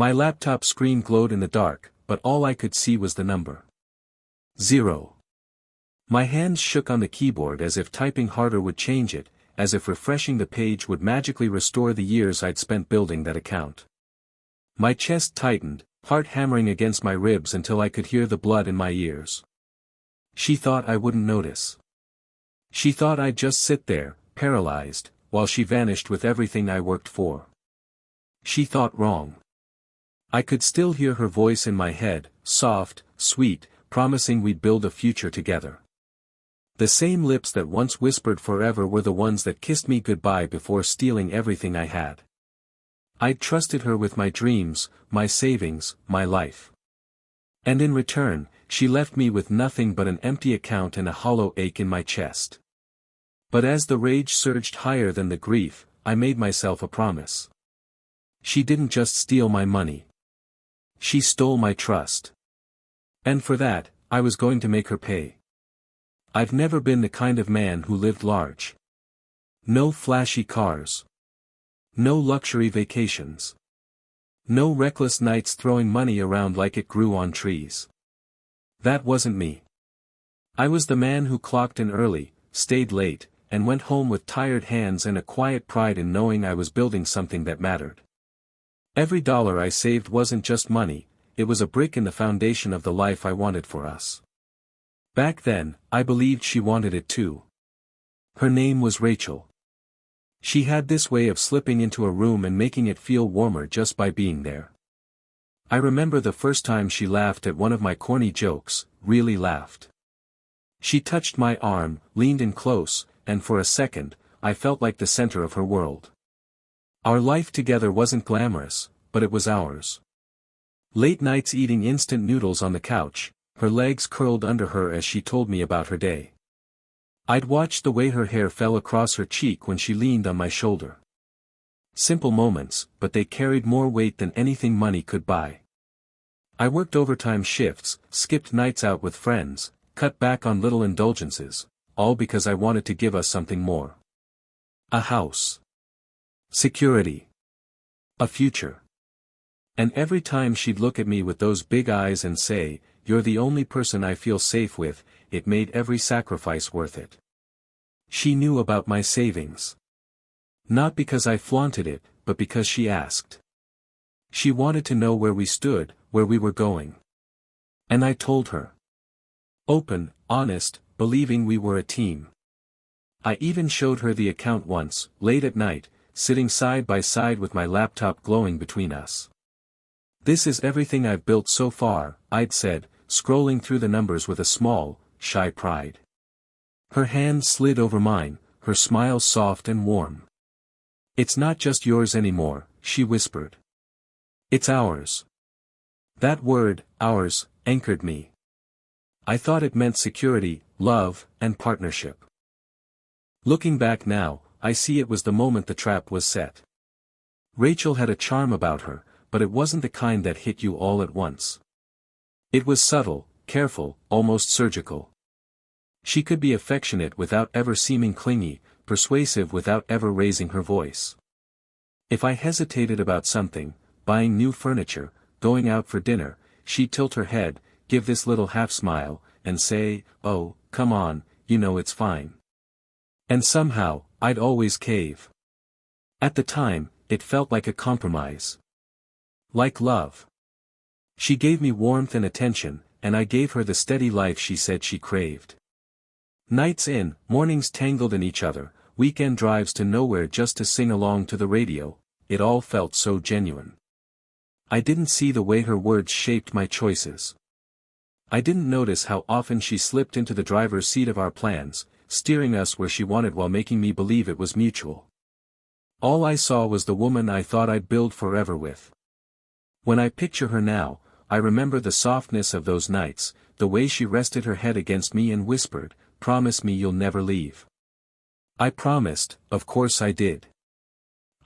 My laptop screen glowed in the dark, but all I could see was the number 0. My hands shook on the keyboard as if typing harder would change it, as if refreshing the page would magically restore the years I'd spent building that account. My chest tightened, heart hammering against my ribs until I could hear the blood in my ears. She thought I wouldn't notice. She thought I'd just sit there, paralyzed, while she vanished with everything I worked for. She thought wrong. I could still hear her voice in my head, soft, sweet, promising we'd build a future together. The same lips that once whispered forever were the ones that kissed me goodbye before stealing everything I had. I'd trusted her with my dreams, my savings, my life. And in return, she left me with nothing but an empty account and a hollow ache in my chest. But as the rage surged higher than the grief, I made myself a promise. She didn't just steal my money. She stole my trust. And for that, I was going to make her pay. I've never been the kind of man who lived large. No flashy cars. No luxury vacations. No reckless nights throwing money around like it grew on trees. That wasn't me. I was the man who clocked in early, stayed late, and went home with tired hands and a quiet pride in knowing I was building something that mattered. Every dollar I saved wasn't just money, it was a brick in the foundation of the life I wanted for us. Back then, I believed she wanted it too. Her name was Rachel. She had this way of slipping into a room and making it feel warmer just by being there. I remember the first time she laughed at one of my corny jokes, really laughed. She touched my arm, leaned in close, and for a second, I felt like the center of her world. Our life together wasn't glamorous, but it was ours. Late nights eating instant noodles on the couch, her legs curled under her as she told me about her day. I'd watch the way her hair fell across her cheek when she leaned on my shoulder. Simple moments, but they carried more weight than anything money could buy. I worked overtime shifts, skipped nights out with friends, cut back on little indulgences, all because I wanted to give us something more. A house. Security. A future. And every time she'd look at me with those big eyes and say, "You're the only person I feel safe with," it made every sacrifice worth it. She knew about my savings. Not because I flaunted it, but because she asked. She wanted to know where we stood, where we were going. And I told her. Open, honest, believing we were a team. I even showed her the account once, late at night, sitting side by side with my laptop glowing between us. "This is everything I've built so far," I'd said, scrolling through the numbers with a small, shy pride. Her hand slid over mine, her smile soft and warm. "It's not just yours anymore," she whispered. "It's ours." That word, ours, anchored me. I thought it meant security, love, and partnership. Looking back now, I see it was the moment the trap was set. Rachel had a charm about her, but it wasn't the kind that hit you all at once. It was subtle, careful, almost surgical. She could be affectionate without ever seeming clingy, persuasive without ever raising her voice. If I hesitated about something, buying new furniture, going out for dinner, she'd tilt her head, give this little half-smile, and say, "Oh, come on, you know it's fine." And somehow, I'd always cave. At the time, it felt like a compromise. Like love. She gave me warmth and attention, and I gave her the steady life she said she craved. Nights in, mornings tangled in each other, weekend drives to nowhere just to sing along to the radio, it all felt so genuine. I didn't see the way her words shaped my choices. I didn't notice how often she slipped into the driver's seat of our plans, steering us where she wanted while making me believe it was mutual. All I saw was the woman I thought I'd build forever with. When I picture her now, I remember the softness of those nights, the way she rested her head against me and whispered, "Promise me you'll never leave." I promised, of course I did.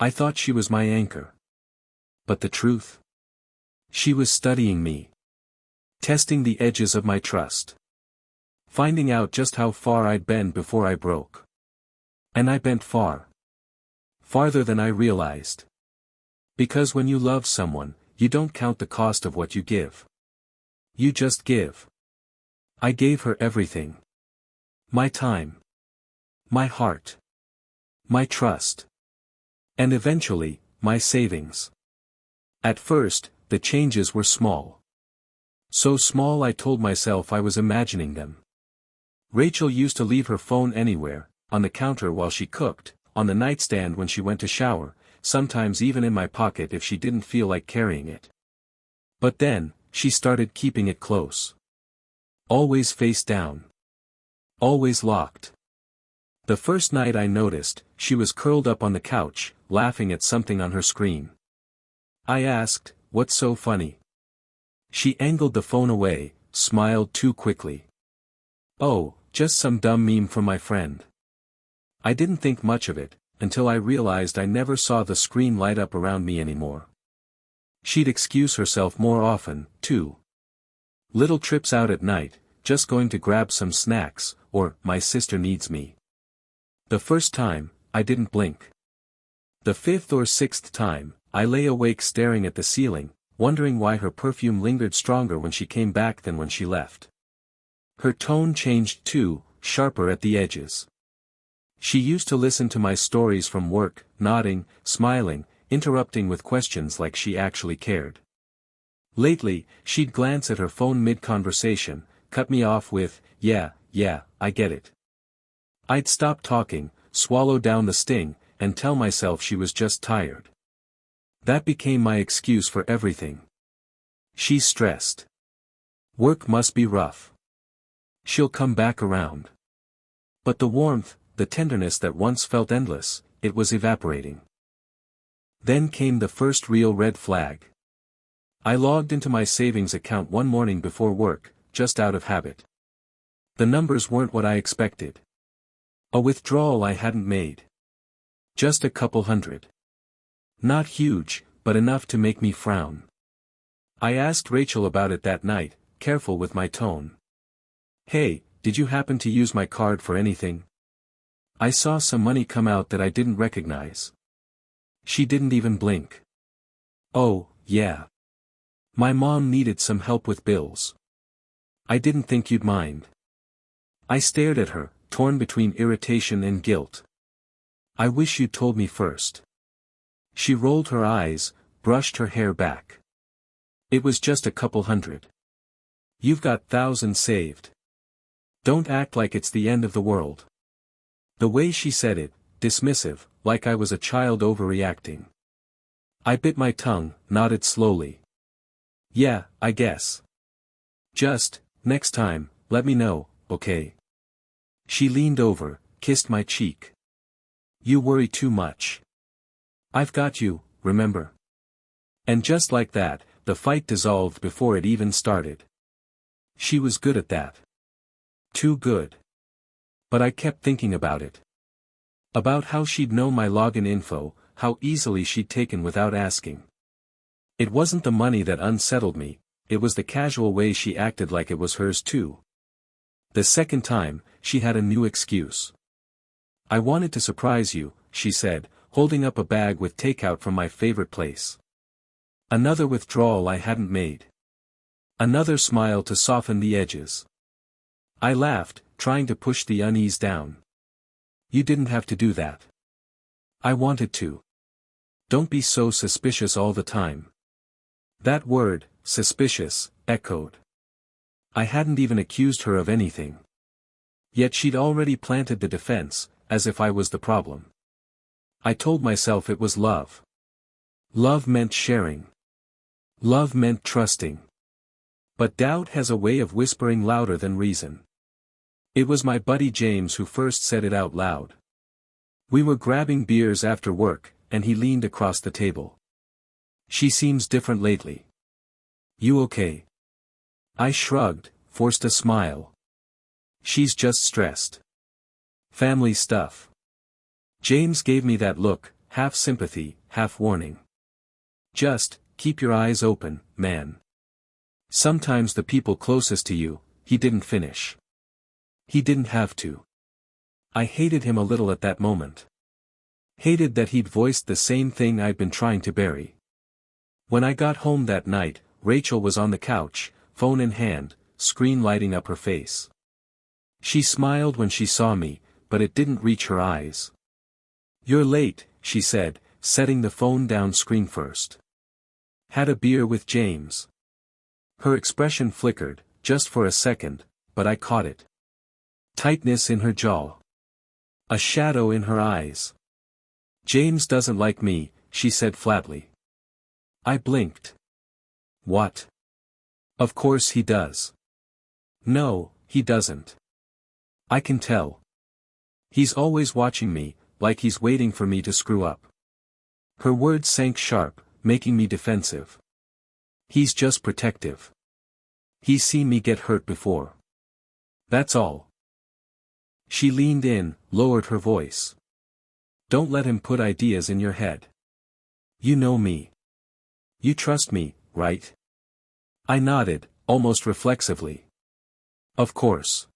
I thought she was my anchor. But the truth? She was studying me. Testing the edges of my trust. Finding out just how far I'd bend before I broke. And I bent far. Farther than I realized. Because when you love someone, you don't count the cost of what you give. You just give. I gave her everything. My time. My heart. My trust. And eventually, my savings. At first, the changes were small. So small I told myself I was imagining them. Rachel used to leave her phone anywhere, on the counter while she cooked, on the nightstand when she went to shower, sometimes even in my pocket if she didn't feel like carrying it. But then, she started keeping it close. Always face down. Always locked. The first night I noticed, she was curled up on the couch, laughing at something on her screen. I asked, "What's so funny?" She angled the phone away, smiled too quickly. "Oh, just some dumb meme from my friend." I didn't think much of it, until I realized I never saw the screen light up around me anymore. She'd excuse herself more often, too. Little trips out at night, just going to grab some snacks, or, "My sister needs me." The first time, I didn't blink. The fifth or sixth time, I lay awake staring at the ceiling, wondering why her perfume lingered stronger when she came back than when she left. Her tone changed too, sharper at the edges. She used to listen to my stories from work, nodding, smiling, interrupting with questions like she actually cared. Lately, she'd glance at her phone mid-conversation, cut me off with, yeah, I get it." I'd stop talking, swallow down the sting, and tell myself she was just tired. That became my excuse for everything. She's stressed. Work must be rough. She'll come back around. But the warmth, the tenderness that once felt endless, it was evaporating. Then came the first real red flag. I logged into my savings account one morning before work, just out of habit. The numbers weren't what I expected. A withdrawal I hadn't made. Just a couple hundred. Not huge, but enough to make me frown. I asked Rachel about it that night, careful with my tone. "Hey, did you happen to use my card for anything? I saw some money come out that I didn't recognize." She didn't even blink. "Oh, yeah. My mom needed some help with bills. I didn't think you'd mind." I stared at her, torn between irritation and guilt. "I wish you'd told me first." She rolled her eyes, brushed her hair back. "It was just a couple hundred. You've got thousands saved. Don't act like it's the end of the world." The way she said it, dismissive, like I was a child overreacting. I bit my tongue, nodded slowly. "Yeah, I guess. Just, next time, let me know, okay?" She leaned over, kissed my cheek. "You worry too much. I've got you, remember?" And just like that, the fight dissolved before it even started. She was good at that. Too good. But I kept thinking about it. About how she'd known my login info, how easily she'd taken without asking. It wasn't the money that unsettled me, it was the casual way she acted like it was hers too. The second time, she had a new excuse. "I wanted to surprise you," she said, holding up a bag with takeout from my favorite place. Another withdrawal I hadn't made. Another smile to soften the edges. I laughed, trying to push the unease down. "You didn't have to do that." "I wanted to." "Don't be so suspicious all the time." That word, suspicious, echoed. I hadn't even accused her of anything. Yet she'd already planted the defense, as if I was the problem. I told myself it was love. Love meant sharing. Love meant trusting. But doubt has a way of whispering louder than reason. It was my buddy James who first said it out loud. We were grabbing beers after work, and he leaned across the table. "She seems different lately. You okay?" I shrugged, forced a smile. "She's just stressed. Family stuff." James gave me that look, half sympathy, half warning. "Just, keep your eyes open, man. Sometimes the people closest to you," he didn't finish. He didn't have to. I hated him a little at that moment. Hated that he'd voiced the same thing I'd been trying to bury. When I got home that night, Rachel was on the couch, phone in hand, screen lighting up her face. She smiled when she saw me, but it didn't reach her eyes. "You're late," she said, setting the phone down screen first. "Had a beer with James." Her expression flickered, just for a second, but I caught it. Tightness in her jaw. A shadow in her eyes. "James doesn't like me," she said flatly. I blinked. "What? Of course he does." "No, he doesn't. I can tell. He's always watching me, like he's waiting for me to screw up." Her words sank sharp, making me defensive. "He's just protective. He's seen me get hurt before. That's all." She leaned in, lowered her voice. "Don't let him put ideas in your head. You know me. You trust me, right?" I nodded, almost reflexively. "Of course."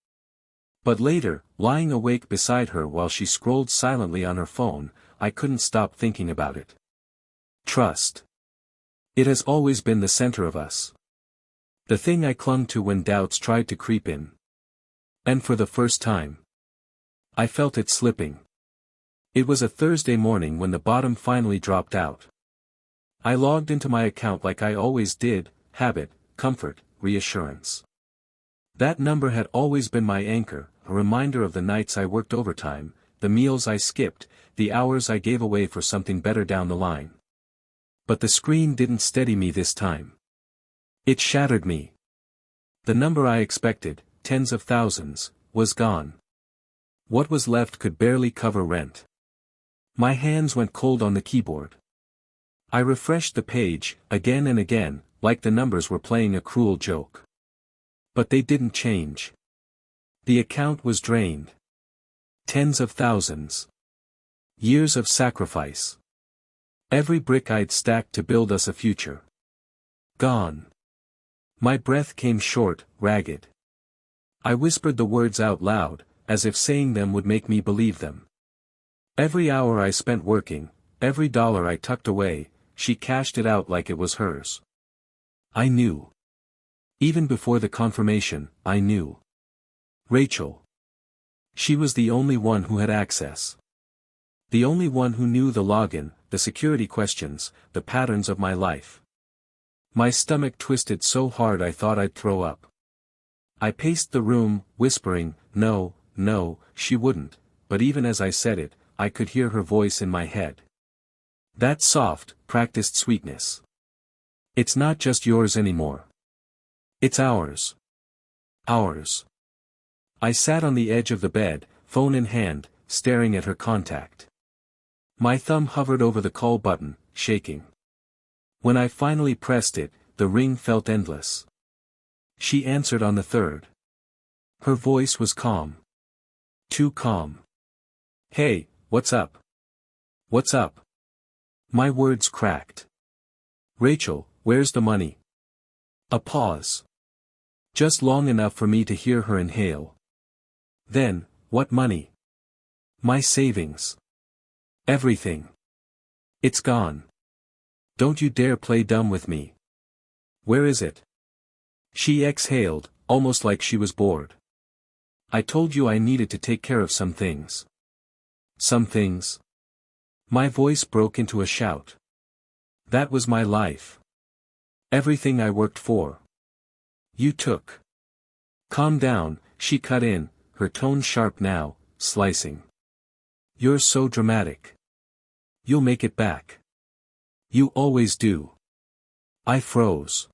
But later, lying awake beside her while she scrolled silently on her phone, I couldn't stop thinking about it. Trust. It has always been the center of us. The thing I clung to when doubts tried to creep in. And for the first time, I felt it slipping. It was a Thursday morning when the bottom finally dropped out. I logged into my account like I always did, habit, comfort, reassurance. That number had always been my anchor, a reminder of the nights I worked overtime, the meals I skipped, the hours I gave away for something better down the line. But the screen didn't steady me this time. It shattered me. The number I expected, tens of thousands, was gone. What was left could barely cover rent. My hands went cold on the keyboard. I refreshed the page, again and again, like the numbers were playing a cruel joke. But they didn't change. The account was drained. Tens of thousands. Years of sacrifice. Every brick I'd stacked to build us a future. Gone. My breath came short, ragged. I whispered the words out loud, as if saying them would make me believe them. Every hour I spent working, every dollar I tucked away, she cashed it out like it was hers. I knew. Even before the confirmation, I knew. Rachel. She was the only one who had access. The only one who knew the login, the security questions, the patterns of my life. My stomach twisted so hard I thought I'd throw up. I paced the room, whispering, "No, no, she wouldn't," but even as I said it, I could hear her voice in my head. That soft, practiced sweetness. "It's not just yours anymore. It's ours. Ours." I sat on the edge of the bed, phone in hand, staring at her contact. My thumb hovered over the call button, shaking. When I finally pressed it, the ring felt endless. She answered on the third. Her voice was calm. Too calm. "Hey, what's up? What's up?" My words cracked. "Rachel, where's the money?" A pause. Just long enough for me to hear her inhale. Then, "What money?" "My savings. Everything. It's gone. Don't you dare play dumb with me." "Where is it?" She exhaled, almost like she was bored. "I told you I needed to take care of some things." "Some things?" My voice broke into a shout. That was my life. Everything I worked for. You took. "Calm down," she cut in, her tone sharp now, slicing. "You're so dramatic. You'll make it back. You always do." I froze.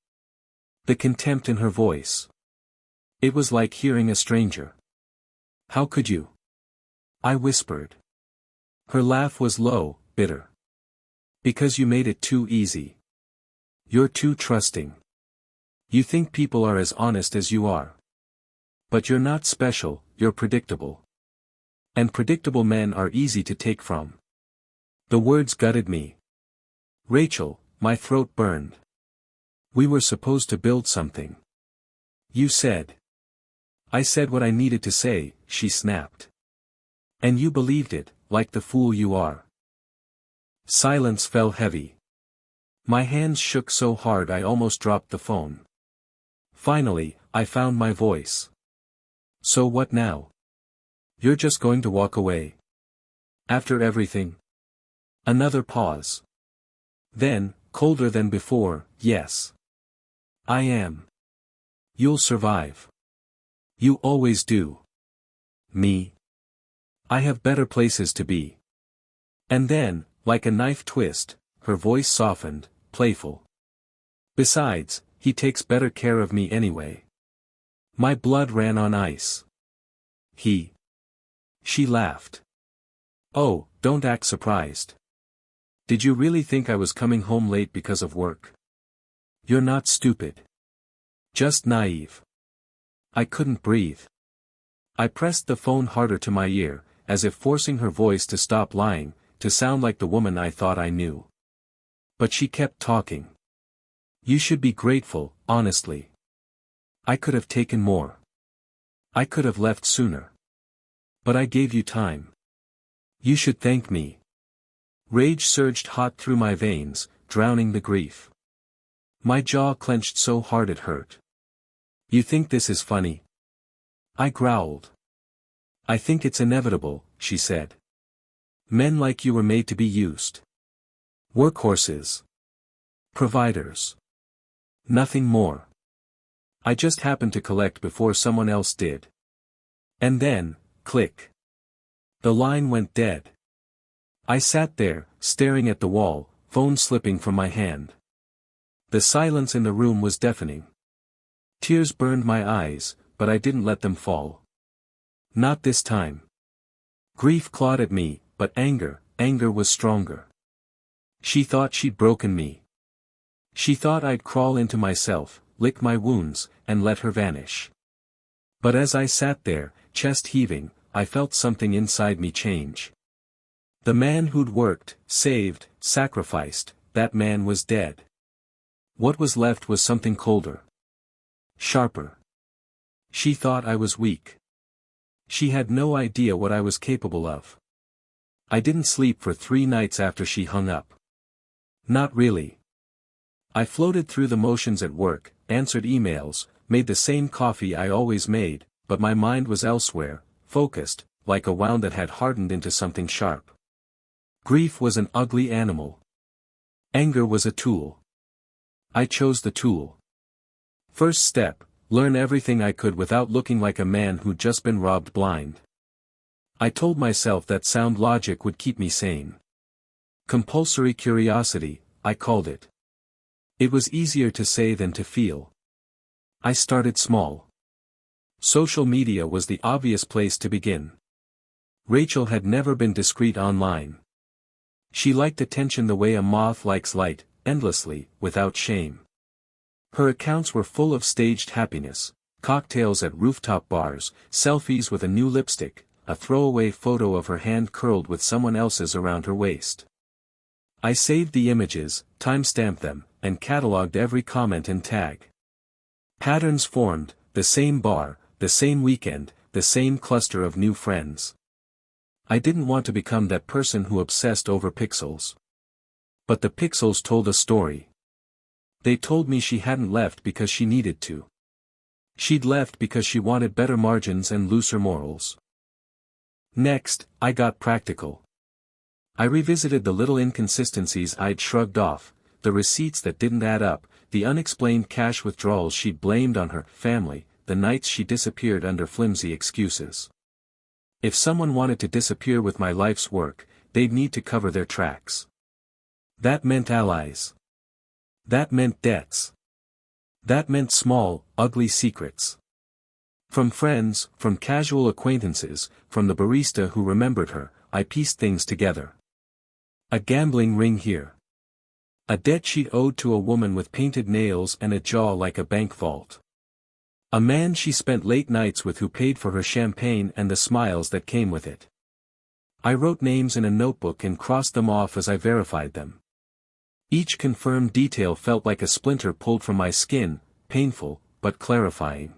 The contempt in her voice. It was like hearing a stranger. "How could you?" I whispered. Her laugh was low, bitter. "Because you made it too easy. You're too trusting. You think people are as honest as you are. But you're not special, you're predictable. And predictable men are easy to take from." The words gutted me. "Rachel," my throat burned. "We were supposed to build something. You said." "I said what I needed to say," she snapped. "And you believed it, like the fool you are." Silence fell heavy. My hands shook so hard I almost dropped the phone. Finally, I found my voice. So what now? You're just going to walk away? After everything? Another pause. Then, colder than before, yes. I am. You'll survive. You always do. Me? I have better places to be. And then, like a knife twist, her voice softened, playful. Besides, he takes better care of me anyway. My blood ran on ice. She laughed. Oh, don't act surprised. Did you really think I was coming home late because of work? You're not stupid. Just naive. I couldn't breathe. I pressed the phone harder to my ear, as if forcing her voice to stop lying, to sound like the woman I thought I knew. But she kept talking. You should be grateful, honestly. I could have taken more. I could have left sooner. But I gave you time. You should thank me. Rage surged hot through my veins, drowning the grief. My jaw clenched so hard it hurt. You think this is funny? I growled. I think it's inevitable, she said. Men like you were made to be used. Workhorses. Providers. Nothing more. I just happened to collect before someone else did. And then, click. The line went dead. I sat there, staring at the wall, phone slipping from my hand. The silence in the room was deafening. Tears burned my eyes, but I didn't let them fall. Not this time. Grief clawed at me, but anger was stronger. She thought she'd broken me. She thought I'd crawl into myself, lick my wounds, and let her vanish. But as I sat there, chest heaving, I felt something inside me change. The man who'd worked, saved, sacrificed, that man was dead. What was left was something colder. Sharper. She thought I was weak. She had no idea what I was capable of. I didn't sleep for 3 nights after she hung up. Not really. I floated through the motions at work, answered emails, made the same coffee I always made, but my mind was elsewhere, focused, like a wound that had hardened into something sharp. Grief was an ugly animal. Anger was a tool. I chose the tool. First step, learn everything I could without looking like a man who'd just been robbed blind. I told myself that sound logic would keep me sane. Compulsory curiosity, I called it. It was easier to say than to feel. I started small. Social media was the obvious place to begin. Rachel had never been discreet online. She liked attention the way a moth likes light, endlessly, without shame. Her accounts were full of staged happiness, cocktails at rooftop bars, selfies with a new lipstick, a throwaway photo of her hand curled with someone else's around her waist. I saved the images, timestamped them, and catalogued every comment and tag. Patterns formed, the same bar, the same weekend, the same cluster of new friends. I didn't want to become that person who obsessed over pixels. But the pixels told a story. They told me she hadn't left because she needed to. She'd left because she wanted better margins and looser morals. Next, I got practical. I revisited the little inconsistencies I'd shrugged off, the receipts that didn't add up, the unexplained cash withdrawals she'd blamed on her family, the nights she disappeared under flimsy excuses. If someone wanted to disappear with my life's work, they'd need to cover their tracks. That meant allies. That meant debts. That meant small, ugly secrets. From friends, from casual acquaintances, from the barista who remembered her, I pieced things together. A gambling ring here. A debt she'd owed to a woman with painted nails and a jaw like a bank vault. A man she spent late nights with who paid for her champagne and the smiles that came with it. I wrote names in a notebook and crossed them off as I verified them. Each confirmed detail felt like a splinter pulled from my skin, painful, but clarifying.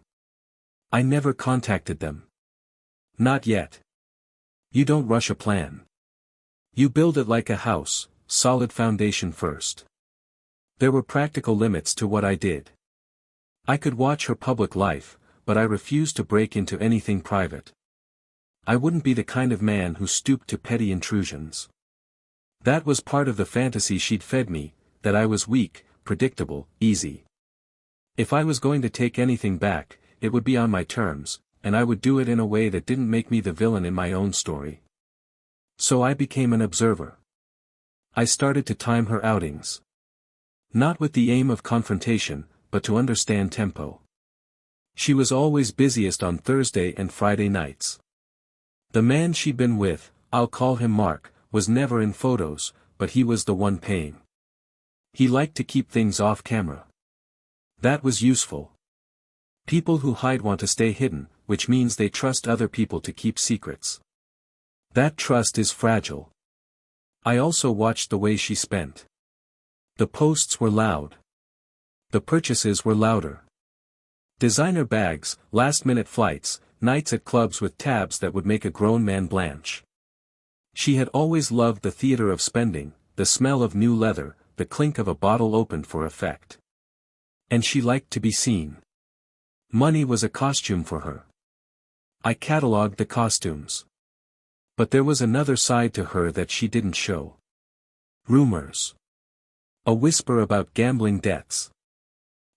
I never contacted them. Not yet. You don't rush a plan. You build it like a house, solid foundation first. There were practical limits to what I did. I could watch her public life, but I refused to break into anything private. I wouldn't be the kind of man who stooped to petty intrusions. That was part of the fantasy she'd fed me, that I was weak, predictable, easy. If I was going to take anything back, it would be on my terms, and I would do it in a way that didn't make me the villain in my own story. So I became an observer. I started to time her outings. Not with the aim of confrontation, but to understand tempo. She was always busiest on Thursday and Friday nights. The man she'd been with, I'll call him Mark, was never in photos, but he was the one paying. He liked to keep things off camera. That was useful. People who hide want to stay hidden, which means they trust other people to keep secrets. That trust is fragile. I also watched the way she spent. The posts were loud. The purchases were louder. Designer bags, last-minute flights, nights at clubs with tabs that would make a grown man blanch. She had always loved the theater of spending, the smell of new leather, the clink of a bottle opened for effect. And she liked to be seen. Money was a costume for her. I catalogued the costumes. But there was another side to her that she didn't show. Rumors. A whisper about gambling debts.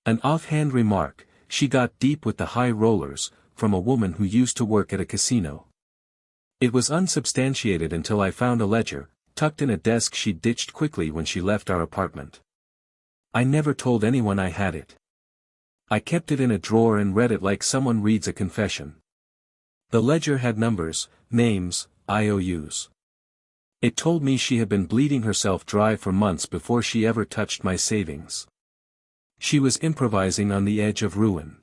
An offhand remark, she got deep with the high rollers, from a woman who used to work at a casino. It was unsubstantiated until I found a ledger, tucked in a desk she'd ditched quickly when she left our apartment. I never told anyone I had it. I kept it in a drawer and read it like someone reads a confession. The ledger had numbers, names, IOUs. It told me she had been bleeding herself dry for months before she ever touched my savings. She was improvising on the edge of ruin.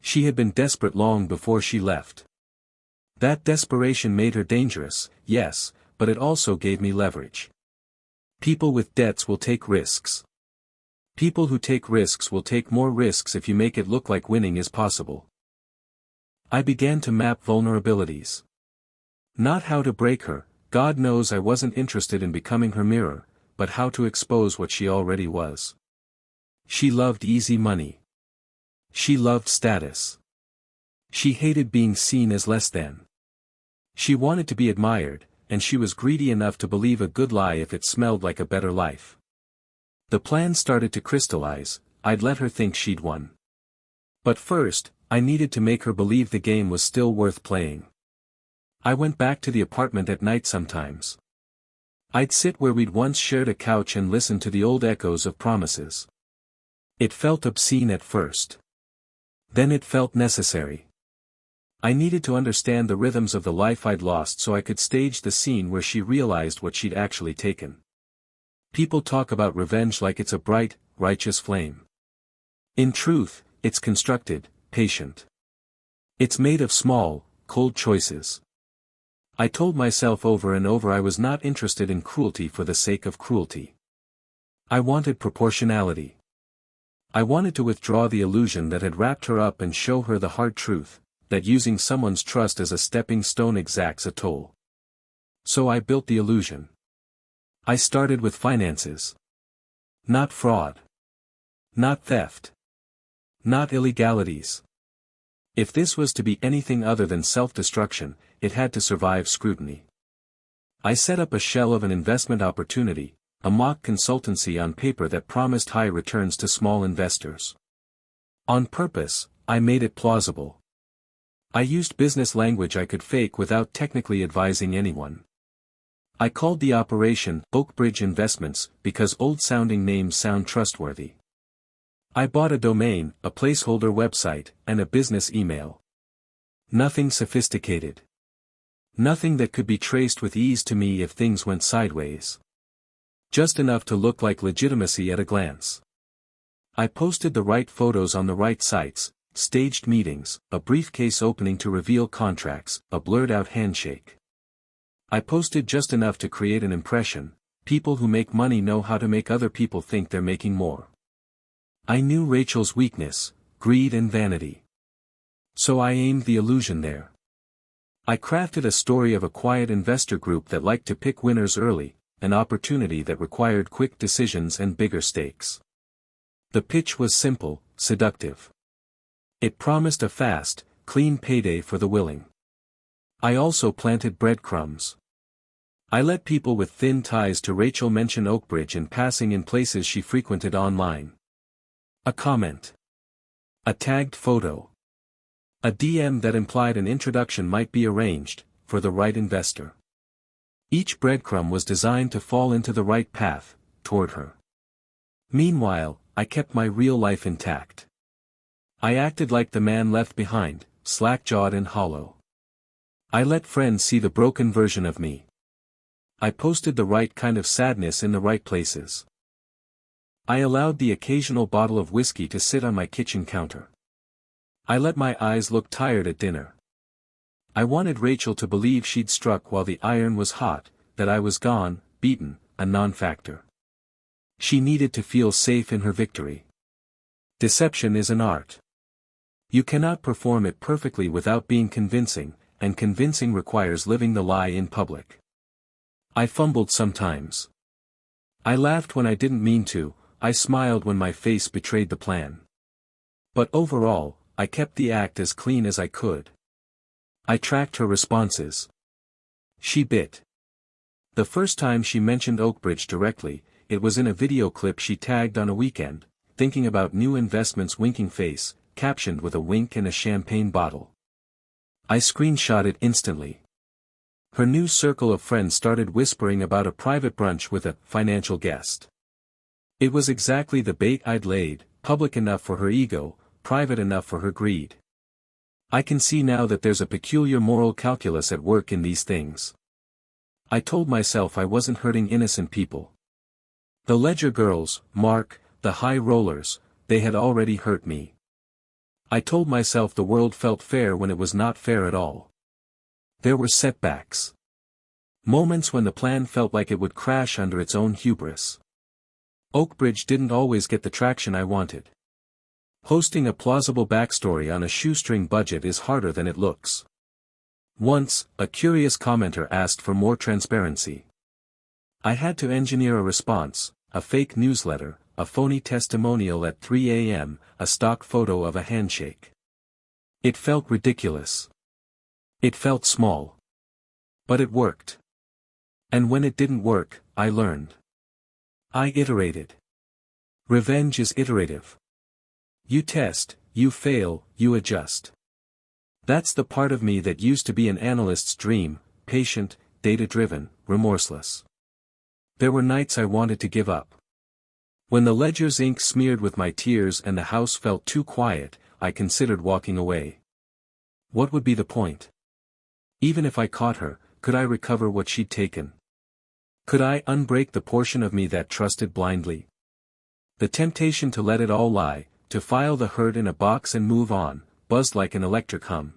She had been desperate long before she left. That desperation made her dangerous, yes, but it also gave me leverage. People with debts will take risks. People who take risks will take more risks if you make it look like winning is possible. I began to map vulnerabilities. Not how to break her, God knows I wasn't interested in becoming her mirror, but how to expose what she already was. She loved easy money. She loved status. She hated being seen as less than. She wanted to be admired, and she was greedy enough to believe a good lie if it smelled like a better life. The plan started to crystallize. I'd let her think she'd won. But first, I needed to make her believe the game was still worth playing. I went back to the apartment at night sometimes. I'd sit where we'd once shared a couch and listen to the old echoes of promises. It felt obscene at first. Then it felt necessary. I needed to understand the rhythms of the life I'd lost so I could stage the scene where she realized what she'd actually taken. People talk about revenge like it's a bright, righteous flame. In truth, it's constructed, patient. It's made of small, cold choices. I told myself over and over I was not interested in cruelty for the sake of cruelty. I wanted proportionality. I wanted to withdraw the illusion that had wrapped her up and show her the hard truth, that using someone's trust as a stepping stone exacts a toll. So I built the illusion. I started with finances. Not fraud. Not theft. Not illegalities. If this was to be anything other than self-destruction, it had to survive scrutiny. I set up a shell of an investment opportunity, a mock consultancy on paper that promised high returns to small investors. On purpose, I made it plausible. I used business language I could fake without technically advising anyone. I called the operation Oakbridge Investments because old-sounding names sound trustworthy. I bought a domain, a placeholder website, and a business email. Nothing sophisticated. Nothing that could be traced with ease to me if things went sideways. Just enough to look like legitimacy at a glance. I posted the right photos on the right sites, staged meetings, a briefcase opening to reveal contracts, a blurred-out handshake. I posted just enough to create an impression. People who make money know how to make other people think they're making more. I knew Rachel's weakness, greed and vanity. So I aimed the illusion there. I crafted a story of a quiet investor group that liked to pick winners early, an opportunity that required quick decisions and bigger stakes. The pitch was simple, seductive. It promised a fast, clean payday for the willing. I also planted breadcrumbs. I let people with thin ties to Rachel mention Oakbridge in passing in places she frequented online. A comment. A tagged photo. A DM that implied an introduction might be arranged, for the right investor. Each breadcrumb was designed to fall into the right path, toward her. Meanwhile, I kept my real life intact. I acted like the man left behind, slack-jawed and hollow. I let friends see the broken version of me. I posted the right kind of sadness in the right places. I allowed the occasional bottle of whiskey to sit on my kitchen counter. I let my eyes look tired at dinner. I wanted Rachel to believe she'd struck while the iron was hot, that I was gone, beaten, a non-factor. She needed to feel safe in her victory. Deception is an art. You cannot perform it perfectly without being convincing, and convincing requires living the lie in public. I fumbled sometimes. I laughed when I didn't mean to, I smiled when my face betrayed the plan. But overall, I kept the act as clean as I could. I tracked her responses. She bit. The first time she mentioned Oakbridge directly, it was in a video clip she tagged on a weekend, thinking about new investments winking face, captioned with a wink and a champagne bottle. I screenshot it instantly. Her new circle of friends started whispering about a private brunch with a financial guest. It was exactly the bait I'd laid, public enough for her ego, private enough for her greed. I can see now that there's a peculiar moral calculus at work in these things. I told myself I wasn't hurting innocent people. The Ledger girls, Mark, the high rollers, they had already hurt me. I told myself the world felt fair when it was not fair at all. There were setbacks. Moments when the plan felt like it would crash under its own hubris. Oakbridge didn't always get the traction I wanted. Hosting a plausible backstory on a shoestring budget is harder than it looks. Once, a curious commenter asked for more transparency. I had to engineer a response, a fake newsletter, a phony testimonial at 3 a.m., a stock photo of a handshake. It felt ridiculous. It felt small. But it worked. And when it didn't work, I learned. I iterated. Revenge is iterative. You test, you fail, you adjust. That's the part of me that used to be an analyst's dream, patient, data-driven, remorseless. There were nights I wanted to give up. When the ledger's ink smeared with my tears and the house felt too quiet, I considered walking away. What would be the point? Even if I caught her, could I recover what she'd taken? Could I unbreak the portion of me that trusted blindly? The temptation to let it all lie, to file the hurt in a box and move on, buzzed like an electric hum.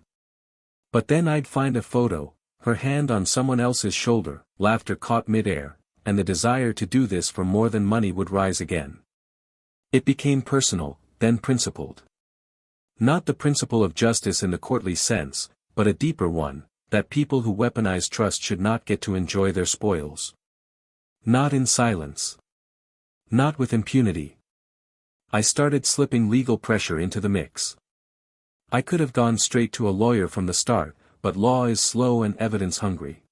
But then I'd find a photo, her hand on someone else's shoulder, laughter caught mid-air, and the desire to do this for more than money would rise again. It became personal, then principled. Not the principle of justice in the courtly sense, but a deeper one, that people who weaponize trust should not get to enjoy their spoils. Not in silence. Not with impunity. I started slipping legal pressure into the mix. I could have gone straight to a lawyer from the start, but law is slow and evidence-hungry.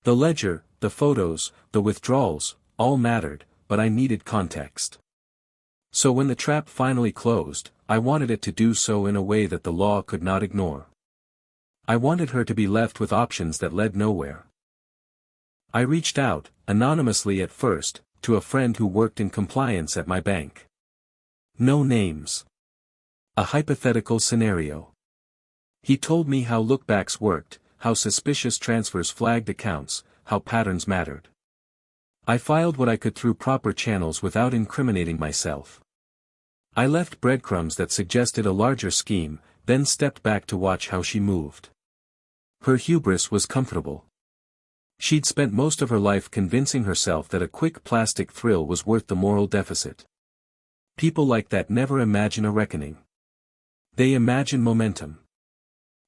The ledger, the photos, the withdrawals, all mattered, but I needed context. So when the trap finally closed, I wanted it to do so in a way that the law could not ignore. I wanted her to be left with options that led nowhere. I reached out, anonymously at first, to a friend who worked in compliance at my bank. No names. A hypothetical scenario. He told me how lookbacks worked, how suspicious transfers flagged accounts, how patterns mattered. I filed what I could through proper channels without incriminating myself. I left breadcrumbs that suggested a larger scheme, then stepped back to watch how she moved. Her hubris was comfortable. She'd spent most of her life convincing herself that a quick plastic thrill was worth the moral deficit. People like that never imagine a reckoning. They imagine momentum.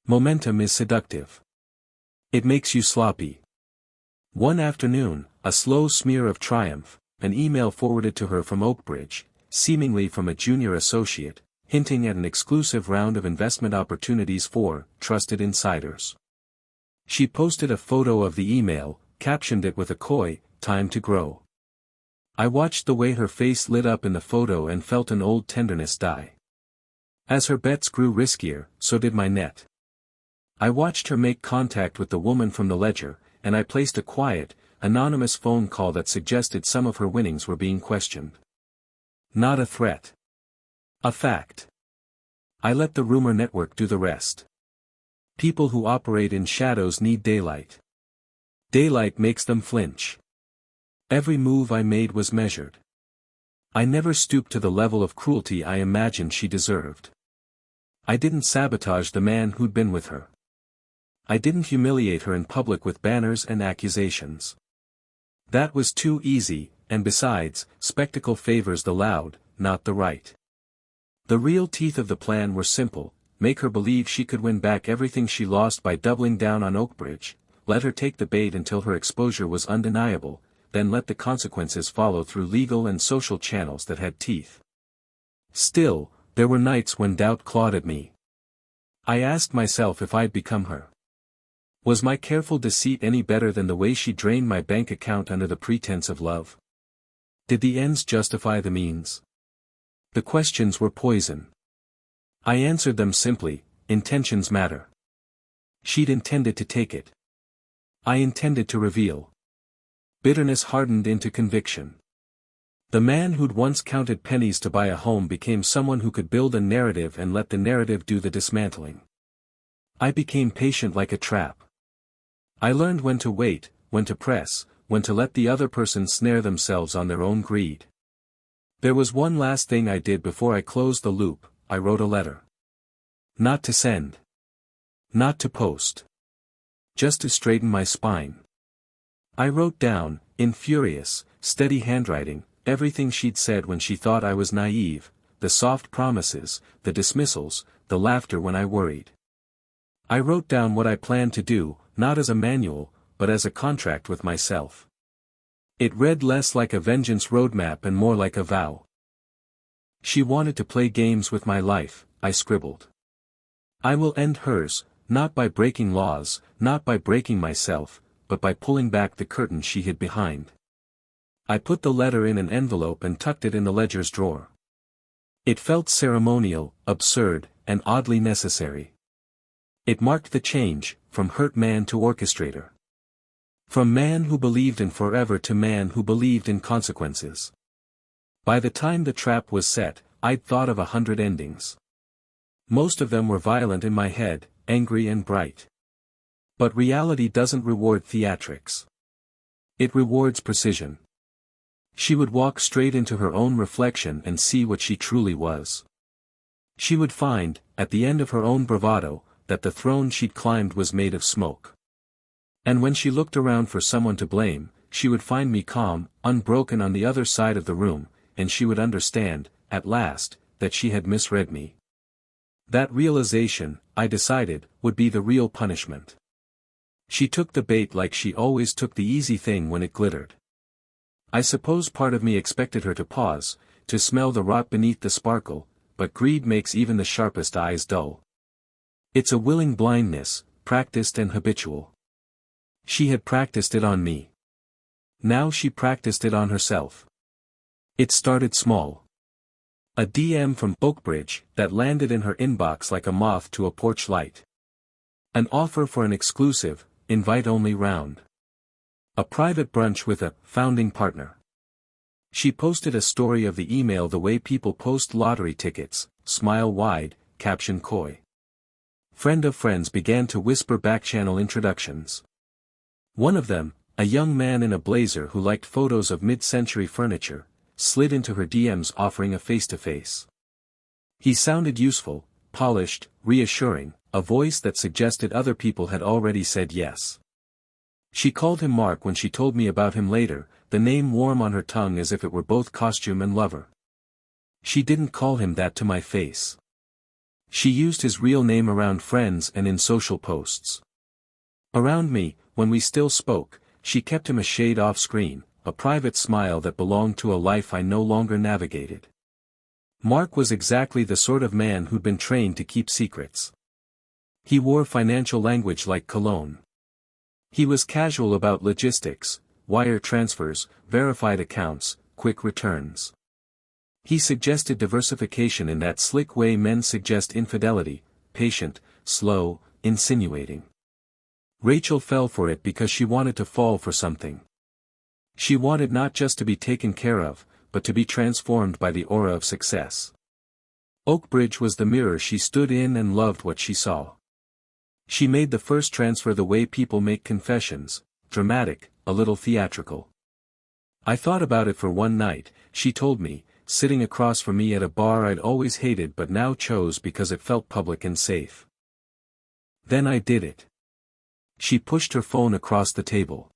Momentum is seductive. It makes you sloppy. One afternoon, a slow smear of triumph, an email forwarded to her from Oakbridge, seemingly from a junior associate, hinting at an exclusive round of investment opportunities for trusted insiders. She posted a photo of the email, captioned it with a coy, "Time to grow." I watched the way her face lit up in the photo and felt an old tenderness die. As her bets grew riskier, so did my net. I watched her make contact with the woman from the ledger, and I placed a quiet, anonymous phone call that suggested some of her winnings were being questioned. Not a threat. A fact. I let the rumor network do the rest. People who operate in shadows need daylight. Daylight makes them flinch. Every move I made was measured. I never stooped to the level of cruelty I imagined she deserved. I didn't sabotage the man who'd been with her. I didn't humiliate her in public with banners and accusations. That was too easy, and besides, spectacle favors the loud, not the right. The real teeth of the plan were simple: make her believe she could win back everything she lost by doubling down on Oakbridge, let her take the bait until her exposure was undeniable, then let the consequences follow through legal and social channels that had teeth. Still, there were nights when doubt clawed at me. I asked myself if I'd become her. Was my careful deceit any better than the way she drained my bank account under the pretense of love? Did the ends justify the means? The questions were poison. I answered them simply: intentions matter. She'd intended to take it. I intended to reveal. Bitterness hardened into conviction. The man who'd once counted pennies to buy a home became someone who could build a narrative and let the narrative do the dismantling. I became patient like a trap. I learned when to wait, when to press, when to let the other person snare themselves on their own greed. There was one last thing I did before I closed the loop: I wrote a letter. Not to send. Not to post. Just to straighten my spine. I wrote down, in furious, steady handwriting, everything she'd said when she thought I was naive, the soft promises, the dismissals, the laughter when I worried. I wrote down what I planned to do, not as a manual, but as a contract with myself. It read less like a vengeance roadmap and more like a vow. She wanted to play games with my life, I scribbled. I will end hers, not by breaking laws, not by breaking myself, but by pulling back the curtain she hid behind. I put the letter in an envelope and tucked it in the ledger's drawer. It felt ceremonial, absurd, and oddly necessary. It marked the change, from hurt man to orchestrator. From man who believed in forever to man who believed in consequences. By the time the trap was set, I'd thought of 100 endings. Most of them were violent in my head, angry and bright. But reality doesn't reward theatrics. It rewards precision. She would walk straight into her own reflection and see what she truly was. She would find, at the end of her own bravado, that the throne she'd climbed was made of smoke. And when she looked around for someone to blame, she would find me calm, unbroken on the other side of the room, and she would understand, at last, that she had misread me. That realization, I decided, would be the real punishment. She took the bait like she always took the easy thing when it glittered. I suppose part of me expected her to pause, to smell the rot beneath the sparkle, but greed makes even the sharpest eyes dull. It's a willing blindness, practiced and habitual. She had practiced it on me. Now she practiced it on herself. It started small. A DM from Oakbridge that landed in her inbox like a moth to a porch light. An offer for an exclusive, invite-only round. A private brunch with a founding partner. She posted a story of the email the way people post lottery tickets, smile wide, caption coy. Friend of friends began to whisper backchannel introductions. One of them, a young man in a blazer who liked photos of mid-century furniture, slid into her DMs offering a face-to-face. He sounded useful, polished, reassuring, a voice that suggested other people had already said yes. She called him Mark when she told me about him later, the name warm on her tongue as if it were both costume and lover. She didn't call him that to my face. She used his real name around friends and in social posts. Around me, when we still spoke, she kept him a shade off screen, a private smile that belonged to a life I no longer navigated. Mark was exactly the sort of man who'd been trained to keep secrets. He wore financial language like cologne. He was casual about logistics, wire transfers, verified accounts, quick returns. He suggested diversification in that slick way men suggest infidelity, patient, slow, insinuating. Rachel fell for it because she wanted to fall for something. She wanted not just to be taken care of, but to be transformed by the aura of success. Oakbridge was the mirror she stood in and loved what she saw. She made the first transfer the way people make confessions, dramatic, a little theatrical. I thought about it for one night, she told me, sitting across from me at a bar I'd always hated but now chose because it felt public and safe. Then I did it. She pushed her phone across the table.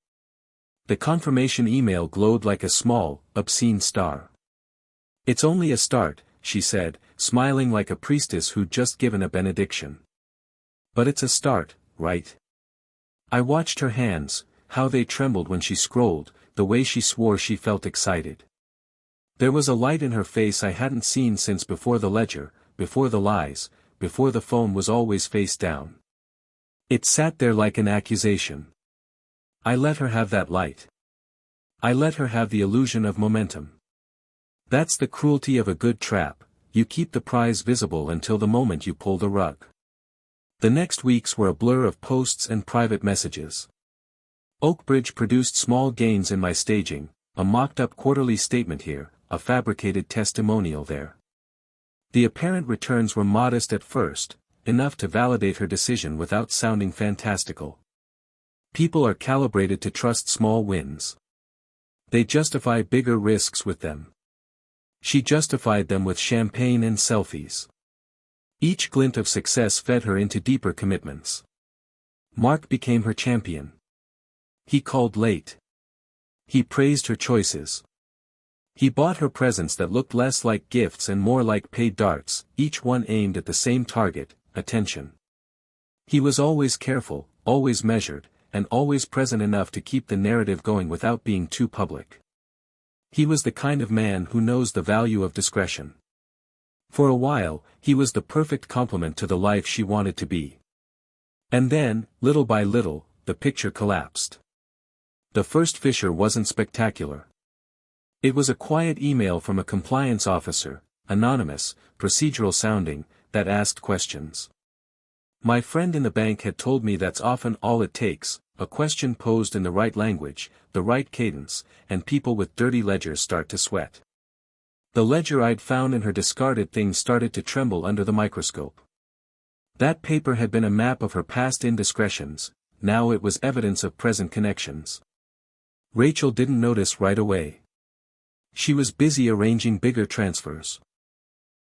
The confirmation email glowed like a small, obscene star. "It's only a start," she said, smiling like a priestess who'd just given a benediction. "But it's a start, right?" I watched her hands, how they trembled when she scrolled, the way she swore she felt excited. There was a light in her face I hadn't seen since before the ledger, before the lies, before the phone was always face down. It sat there like an accusation. I let her have that light. I let her have the illusion of momentum. That's the cruelty of a good trap, you keep the prize visible until the moment you pull the rug. The next weeks were a blur of posts and private messages. Oakbridge produced small gains in my staging, a mocked-up quarterly statement here, a fabricated testimonial there. The apparent returns were modest at first, enough to validate her decision without sounding fantastical. People are calibrated to trust small wins. They justify bigger risks with them. She justified them with champagne and selfies. Each glint of success fed her into deeper commitments. Mark became her champion. He called late. He praised her choices. He bought her presents that looked less like gifts and more like paid darts, each one aimed at the same target, attention. He was always careful, always measured, and always present enough to keep the narrative going without being too public. He was the kind of man who knows the value of discretion. For a while, he was the perfect complement to the life she wanted to be. And then, little by little, the picture collapsed. The first fissure wasn't spectacular. It was a quiet email from a compliance officer, anonymous, procedural sounding, that asked questions. My friend in the bank had told me that's often all it takes, a question posed in the right language, the right cadence, and people with dirty ledgers start to sweat. The ledger I'd found in her discarded things started to tremble under the microscope. That paper had been a map of her past indiscretions, now it was evidence of present connections. Rachel didn't notice right away. She was busy arranging bigger transfers.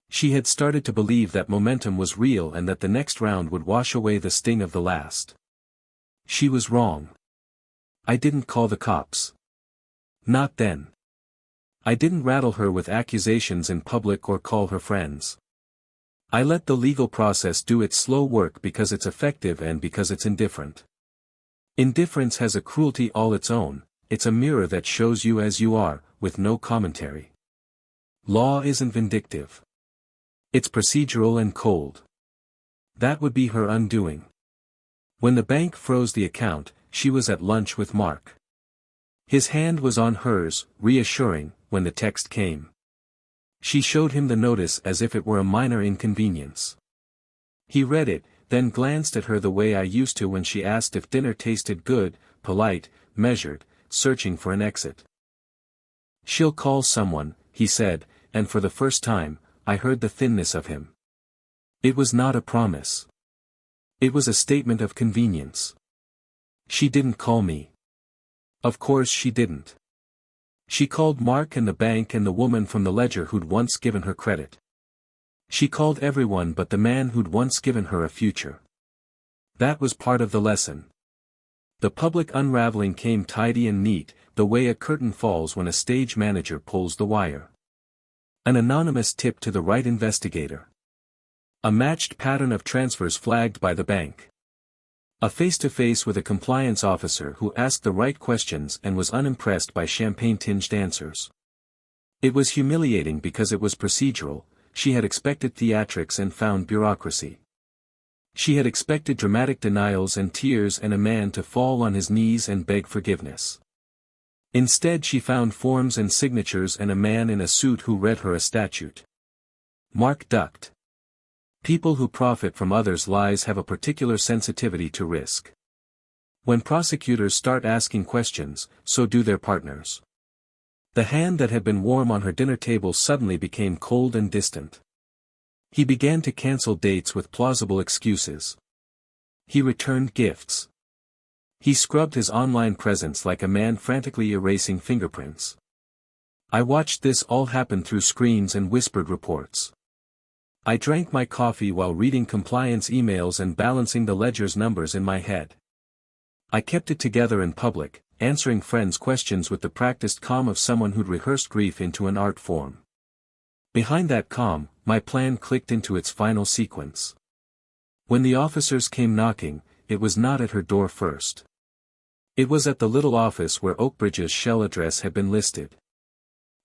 She had started to believe that momentum was real and that the next round would wash away the sting of the last. She was wrong. I didn't call the cops. Not then. I didn't rattle her with accusations in public or call her friends. I let the legal process do its slow work because it's effective and because it's indifferent. Indifference has a cruelty all its own, it's a mirror that shows you as you are, with no commentary. Law isn't vindictive. It's procedural and cold. That would be her undoing. When the bank froze the account, she was at lunch with Mark. His hand was on hers, reassuring, when the text came. She showed him the notice as if it were a minor inconvenience. He read it, then glanced at her the way I used to when she asked if dinner tasted good, polite, measured, searching for an exit. "She'll call someone," he said, and for the first time, I heard the thinness of him. It was not a promise. It was a statement of convenience. She didn't call me. Of course she didn't. She called Mark and the bank and the woman from the ledger who'd once given her credit. She called everyone but the man who'd once given her a future. That was part of the lesson. The public unraveling came tidy and neat, the way a curtain falls when a stage manager pulls the wire. An anonymous tip to the right investigator. A matched pattern of transfers flagged by the bank. A face-to-face with a compliance officer who asked the right questions and was unimpressed by champagne-tinged answers. It was humiliating because it was procedural. She had expected theatrics and found bureaucracy. She had expected dramatic denials and tears and a man to fall on his knees and beg forgiveness. Instead she found forms and signatures and a man in a suit who read her a statute. Mark ducked. People who profit from others' lies have a particular sensitivity to risk. When prosecutors start asking questions, so do their partners. The hand that had been warm on her dinner table suddenly became cold and distant. He began to cancel dates with plausible excuses. He returned gifts. He scrubbed his online presence like a man frantically erasing fingerprints. I watched this all happen through screens and whispered reports. I drank my coffee while reading compliance emails and balancing the ledger's numbers in my head. I kept it together in public, answering friends' questions with the practiced calm of someone who'd rehearsed grief into an art form. Behind that calm, my plan clicked into its final sequence. When the officers came knocking, it was not at her door first. It was at the little office where Oakbridge's shell address had been listed.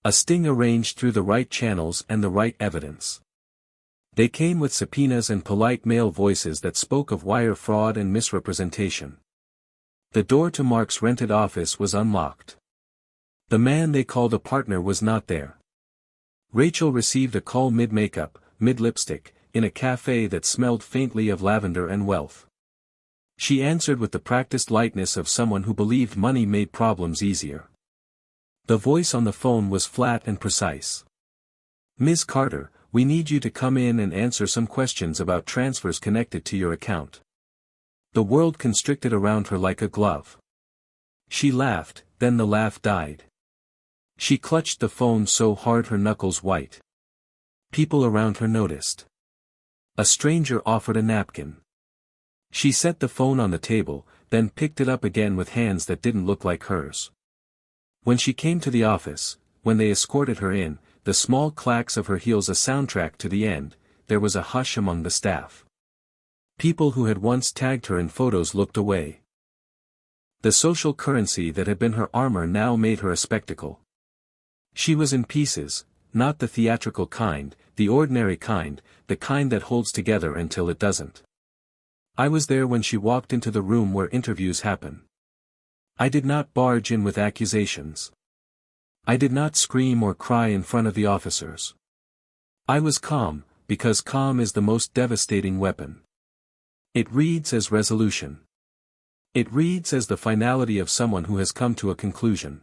A sting arranged through the right channels and the right evidence. They came with subpoenas and polite male voices that spoke of wire fraud and misrepresentation. The door to Mark's rented office was unlocked. The man they called a partner was not there. Rachel received a call mid-makeup, mid-lipstick, in a cafe that smelled faintly of lavender and wealth. She answered with the practiced lightness of someone who believed money made problems easier. The voice on the phone was flat and precise. "Ms. Carter, we need you to come in and answer some questions about transfers connected to your account." The world constricted around her like a glove. She laughed, then the laugh died. She clutched the phone so hard her knuckles white. People around her noticed. A stranger offered a napkin. She set the phone on the table, then picked it up again with hands that didn't look like hers. When she came to the office, when they escorted her in, the small clacks of her heels a soundtrack to the end, there was a hush among the staff. People who had once tagged her in photos looked away. The social currency that had been her armor now made her a spectacle. She was in pieces, not the theatrical kind, the ordinary kind, the kind that holds together until it doesn't. I was there when she walked into the room where interviews happen. I did not barge in with accusations. I did not scream or cry in front of the officers. I was calm, because calm is the most devastating weapon. It reads as resolution. It reads as the finality of someone who has come to a conclusion.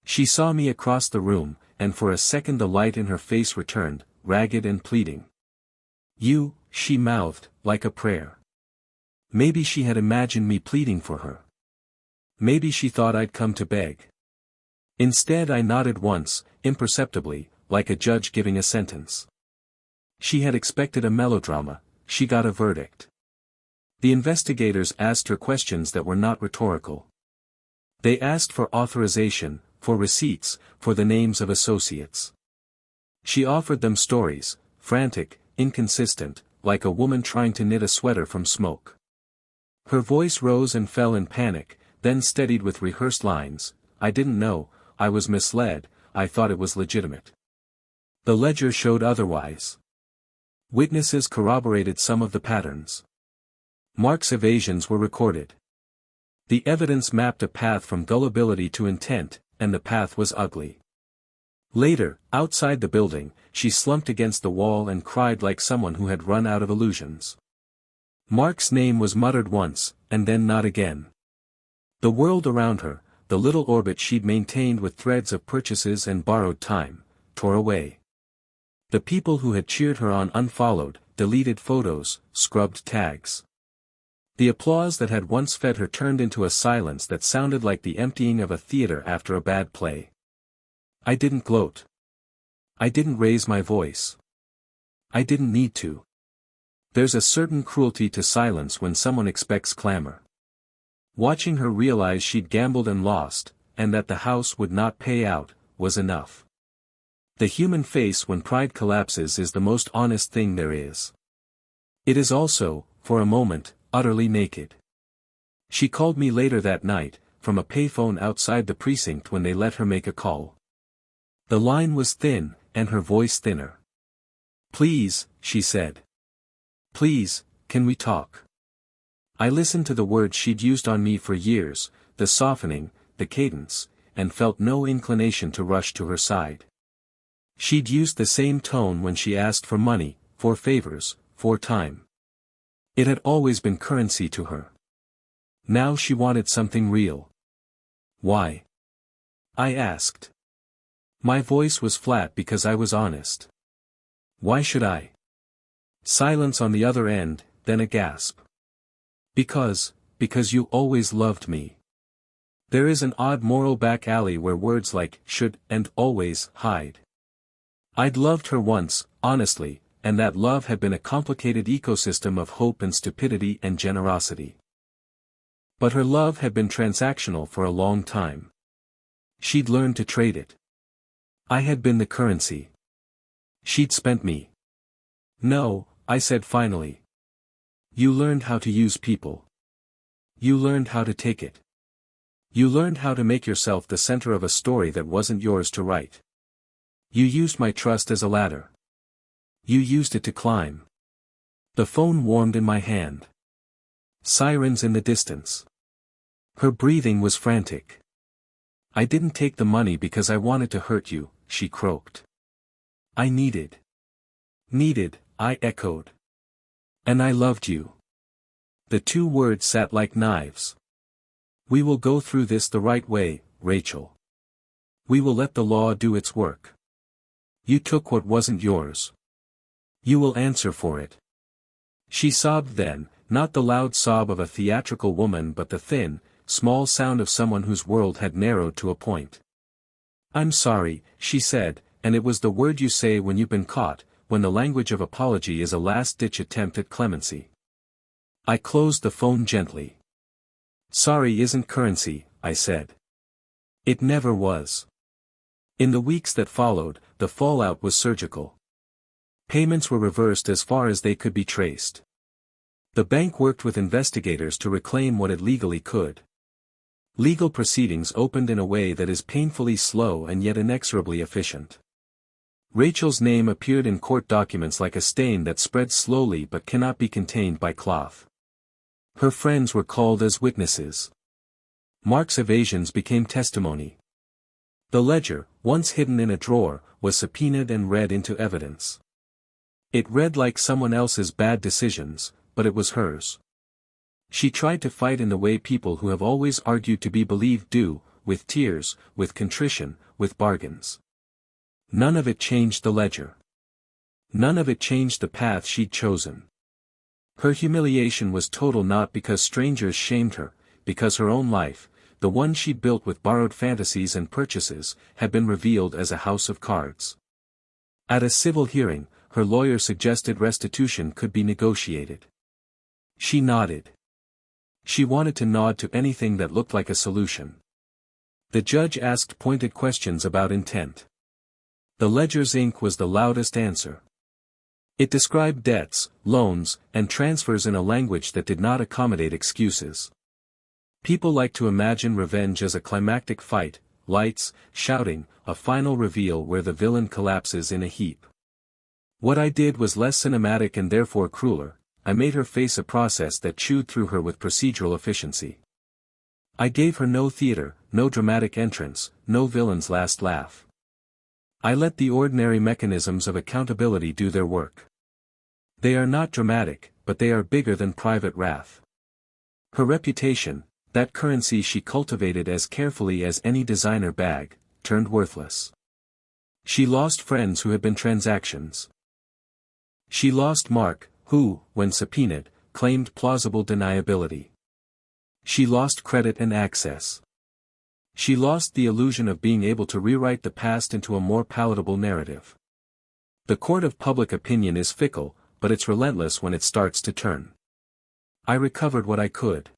She saw me across the room, and for a second the light in her face returned, ragged and pleading. "You," she mouthed, like a prayer. Maybe she had imagined me pleading for her. Maybe she thought I'd come to beg. Instead I nodded once, imperceptibly, like a judge giving a sentence. She had expected a melodrama, she got a verdict. The investigators asked her questions that were not rhetorical. They asked for authorization, for receipts, for the names of associates. She offered them stories, frantic, inconsistent, like a woman trying to knit a sweater from smoke. Her voice rose and fell in panic, then steadied with rehearsed lines. "I didn't know, I was misled, I thought it was legitimate." The ledger showed otherwise. Witnesses corroborated some of the patterns. Mark's evasions were recorded. The evidence mapped a path from gullibility to intent, and the path was ugly. Later, outside the building, she slumped against the wall and cried like someone who had run out of illusions. Mark's name was muttered once, and then not again. The world around her, the little orbit she'd maintained with threads of purchases and borrowed time, tore away. The people who had cheered her on unfollowed, deleted photos, scrubbed tags. The applause that had once fed her turned into a silence that sounded like the emptying of a theater after a bad play. I didn't gloat. I didn't raise my voice. I didn't need to. There's a certain cruelty to silence when someone expects clamor. Watching her realize she'd gambled and lost, and that the house would not pay out, was enough. The human face when pride collapses is the most honest thing there is. It is also, for a moment, utterly naked. She called me later that night, from a payphone outside the precinct when they let her make a call. The line was thin, and her voice thinner. "Please," she said. "Please, can we talk?" I listened to the words she'd used on me for years, the softening, the cadence, and felt no inclination to rush to her side. She'd used the same tone when she asked for money, for favors, for time. It had always been currency to her. Now she wanted something real. "Why?" I asked. My voice was flat because I was honest. "Why should I?" Silence on the other end, then a gasp. Because you always loved me." There is an odd moral back alley where words like should and always hide. I'd loved her once, honestly, and that love had been a complicated ecosystem of hope and stupidity and generosity. But her love had been transactional for a long time. She'd learned to trade it. I had been the currency. She'd spent me. "No," I said finally. "You learned how to use people. You learned how to take it. You learned how to make yourself the center of a story that wasn't yours to write. You used my trust as a ladder. You used it to climb." The phone warmed in my hand. Sirens in the distance. Her breathing was frantic. "I didn't take the money because I wanted to hurt you," she croaked. "I needed." "Needed," I echoed. "And I loved you." The two words sat like knives. "We will go through this the right way, Rachel. We will let the law do its work. You took what wasn't yours. You will answer for it." She sobbed then, not the loud sob of a theatrical woman but the thin, small sound of someone whose world had narrowed to a point. "I'm sorry," she said, "and it was the word you say when you've been caught, when the language of apology is a last-ditch attempt at clemency." I closed the phone gently. "Sorry isn't currency," I said. It never was. In the weeks that followed, the fallout was surgical. Payments were reversed as far as they could be traced. The bank worked with investigators to reclaim what it legally could. Legal proceedings opened in a way that is painfully slow and yet inexorably efficient. Rachel's name appeared in court documents like a stain that spreads slowly but cannot be contained by cloth. Her friends were called as witnesses. Mark's evasions became testimony. The ledger, once hidden in a drawer, was subpoenaed and read into evidence. It read like someone else's bad decisions, but it was hers. She tried to fight in the way people who have always argued to be believed do, with tears, with contrition, with bargains. None of it changed the ledger. None of it changed the path she'd chosen. Her humiliation was total not because strangers shamed her, because her own life, the one she'd built with borrowed fantasies and purchases, had been revealed as a house of cards. At a civil hearing, her lawyer suggested restitution could be negotiated. She nodded. She wanted to nod to anything that looked like a solution. The judge asked pointed questions about intent. The ledger's ink was the loudest answer. It described debts, loans, and transfers in a language that did not accommodate excuses. People like to imagine revenge as a climactic fight, lights, shouting, a final reveal where the villain collapses in a heap. What I did was less cinematic and therefore crueler. I made her face a process that chewed through her with procedural efficiency. I gave her no theater, no dramatic entrance, no villain's last laugh. I let the ordinary mechanisms of accountability do their work. They are not dramatic, but they are bigger than private wrath. Her reputation, that currency she cultivated as carefully as any designer bag, turned worthless. She lost friends who had been transactions. She lost Mark, who, when subpoenaed, claimed plausible deniability. She lost credit and access. She lost the illusion of being able to rewrite the past into a more palatable narrative. The court of public opinion is fickle, but it's relentless when it starts to turn. I recovered what I could.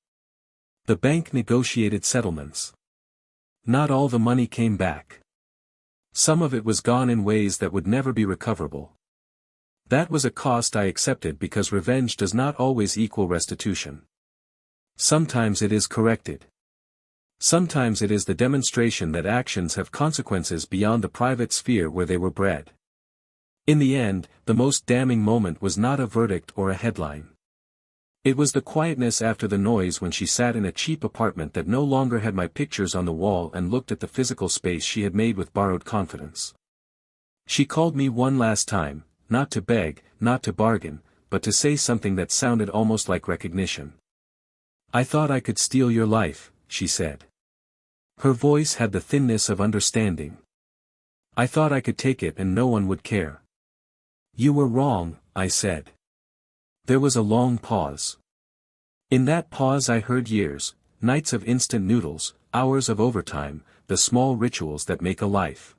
The bank negotiated settlements. Not all the money came back. Some of it was gone in ways that would never be recoverable. That was a cost I accepted because revenge does not always equal restitution. Sometimes it is corrected. Sometimes it is the demonstration that actions have consequences beyond the private sphere where they were bred. In the end, the most damning moment was not a verdict or a headline. It was the quietness after the noise when she sat in a cheap apartment that no longer had my pictures on the wall and looked at the physical space she had made with borrowed confidence. She called me one last time, not to beg, not to bargain, but to say something that sounded almost like recognition. "I thought I could steal your life," she said. Her voice had the thinness of understanding. "I thought I could take it and no one would care." "You were wrong," I said. There was a long pause. In that pause I heard years, nights of instant noodles, hours of overtime, the small rituals that make a life.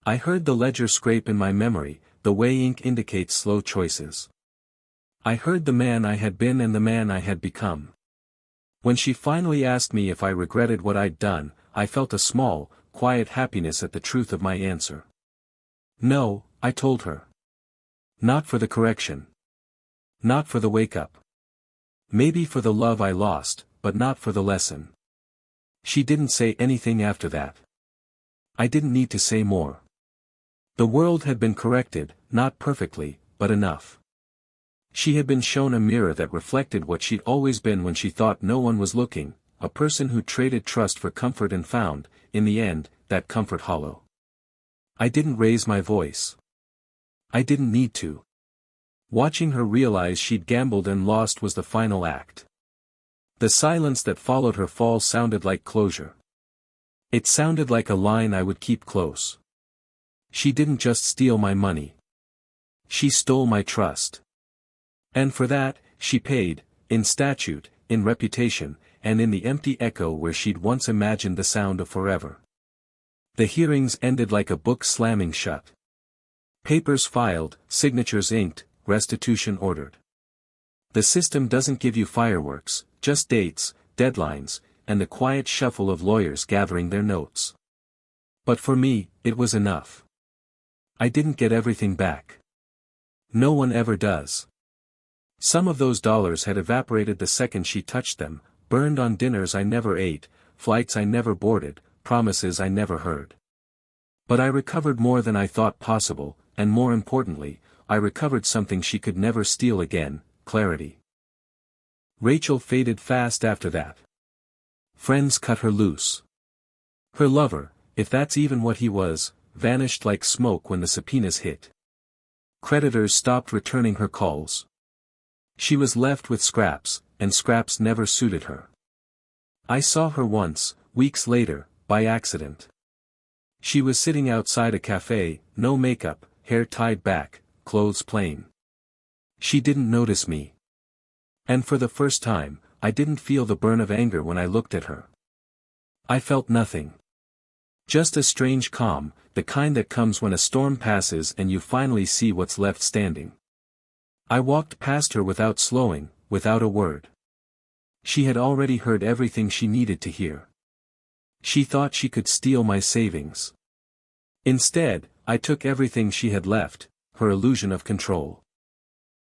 I heard the ledger scrape in my memory, the way ink indicates slow choices. I heard the man I had been and the man I had become. When she finally asked me if I regretted what I'd done, I felt a small, quiet happiness at the truth of my answer. "No," I told her. "Not for the correction. Not for the wake-up. Maybe for the love I lost, but not for the lesson." She didn't say anything after that. I didn't need to say more. The world had been corrected, not perfectly, but enough. She had been shown a mirror that reflected what she'd always been when she thought no one was looking, a person who traded trust for comfort and found, in the end, that comfort hollow. I didn't raise my voice. I didn't need to. Watching her realize she'd gambled and lost was the final act. The silence that followed her fall sounded like closure. It sounded like a line I would keep close. She didn't just steal my money. She stole my trust. And for that, she paid, in statute, in reputation, and in the empty echo where she'd once imagined the sound of forever. The hearings ended like a book slamming shut. Papers filed, signatures inked, restitution ordered. The system doesn't give you fireworks, just dates, deadlines, and the quiet shuffle of lawyers gathering their notes. But for me, it was enough. I didn't get everything back. No one ever does. Some of those dollars had evaporated the second she touched them, burned on dinners I never ate, flights I never boarded, promises I never heard. But I recovered more than I thought possible, and more importantly, I recovered something she could never steal again, clarity. Rachel faded fast after that. Friends cut her loose. Her lover, if that's even what he was, vanished like smoke when the subpoenas hit. Creditors stopped returning her calls. She was left with scraps, and scraps never suited her. I saw her once, weeks later, by accident. She was sitting outside a cafe, no makeup, hair tied back, clothes plain. She didn't notice me. And for the first time, I didn't feel the burn of anger when I looked at her. I felt nothing. Just a strange calm, the kind that comes when a storm passes and you finally see what's left standing. I walked past her without slowing, without a word. She had already heard everything she needed to hear. She thought she could steal my savings. Instead, I took everything she had left, her illusion of control.